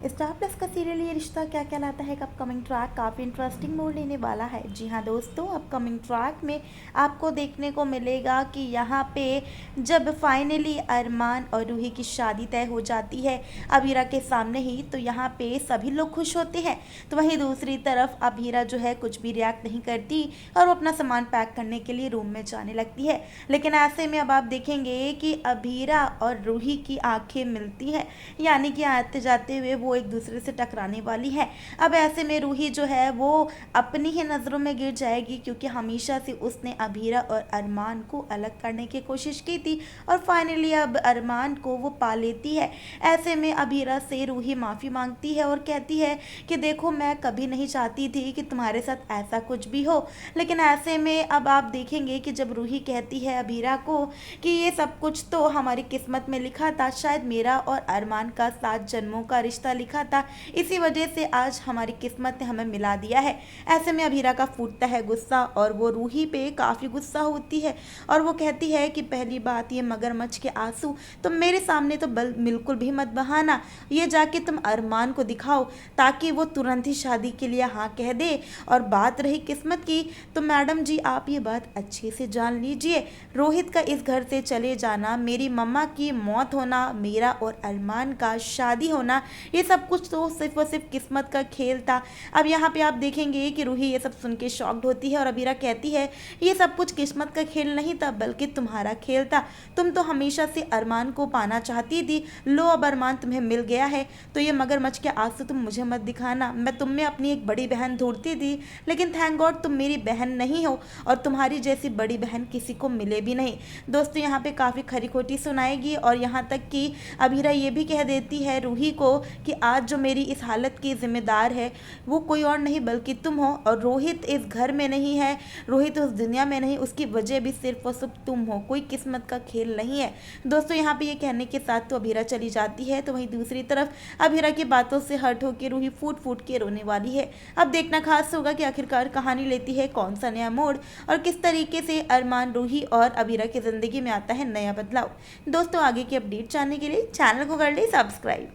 Star plus का serial ये रिश्ता क्या कहलाता है अपकमिंग ट्रैक काफ़ी इंटरेस्टिंग मोड़ लेने वाला है। जी हाँ दोस्तों, अपकमिंग ट्रैक में आपको देखने को मिलेगा कि यहाँ पे जब फाइनली अरमान और रूही की शादी तय हो जाती है अबीरा के सामने ही, तो यहाँ पे सभी लोग खुश होते हैं। तो वहीं दूसरी तरफ अबीरा जो है कुछ भी रिएक्ट नहीं करती और वो अपना सामान पैक करने के लिए रूम में जाने लगती है। लेकिन ऐसे में अब आप देखेंगे कि अबीरा और रूही की आंखें मिलती हैं, यानी कि आते जाते हुए वो एक दूसरे से टकराने वाली है। अब ऐसे में रूही जो है वो अपनी ही नज़रों में गिर जाएगी, क्योंकि हमेशा से उसने अबीरा और अरमान को अलग करने की कोशिश की थी और फाइनली अब अरमान को वो पा लेती है। ऐसे में अबीरा से रूही माफ़ी मांगती है और कहती है कि देखो, मैं कभी नहीं चाहती थी कि तुम्हारे साथ ऐसा कुछ भी हो। लेकिन ऐसे में अब आप देखेंगे कि जब रूही कहती है अबीरा को कि ये सब कुछ तो हमारी किस्मत में लिखा था, शायद मेरा और अरमान का 7 जन्मों का रिश्ता लिखा था, इसी वजह से आज हमारी किस्मत ने हमें मिला दिया है। ऐसे में अबीरा का फूटता है गुस्सा और वो रूही पे काफ़ी गुस्सा होती है और वो कहती है कि पहली बात, ये मगरमच्छ के आंसू तुम मेरे सामने तो बिल्कुल भी मत बहाना, ये जाके तुम अरमान को दिखाओ ताकि वो तुरंत ही शादी के लिए हाँ कह दे। और बात रही किस्मत की, तो मैडम जी आप ये बात अच्छे से जान लीजिए, रोहित का इस घर से चले जाना, मेरी मम्मा की मौत होना, मेरा और अरमान का शादी होना, ये सब कुछ तो सिर्फ और सिर्फ किस्मत का खेल था। अब यहाँ पे आप देखेंगे कि रूही ये सब सुन के शॉक्ड होती है और अबीरा कहती है ये सब कुछ किस्मत का खेल नहीं था, बल्कि तुम्हारा खेल था। तुम तो हमेशा से अरमान को पाना चाहती थी, लो अब अरमान तुम्हें मिल गया है, तो ये मगरमच्छ के आंसू तुम मुझे मत दिखाना। मैं तुम में अपनी एक बड़ी बहन ढूंढती थी, लेकिन थैंक गॉड तुम मेरी बहन नहीं हो और तुम्हारी जैसी बड़ी बहन किसी को मिले भी नहीं। दोस्तों, यहाँ पे काफ़ी खरी खोटी सुनाएगी और यहाँ तक कि अबीरा ये भी कह देती है रूही को कि आज जो मेरी इस हालत की जिम्मेदार है वो कोई और नहीं बल्कि तुम हो, और रोहित इस घर में नहीं है, रोहित उस दुनिया में नहीं, उसकी वजह भी सिर्फ और सिर्फ तुम हो, कोई किस्मत का खेल नहीं है। दोस्तों, यहाँ पे ये कहने के साथ तो अबीरा चली जाती है, तो वहीं दूसरी तरफ अबीरा की बातों से हर्ट होकर रूही फूट फूट के रोने वाली है। अब देखना खास होगा कि आखिरकार कहानी लेती है कौन सा नया मोड़ और किस तरीके से अरमान, रूही और अबीरा की ज़िंदगी में आता है नया बदलाव। दोस्तों, आगे की अपडेट जानने के लिए चैनल को कर ले सब्सक्राइब।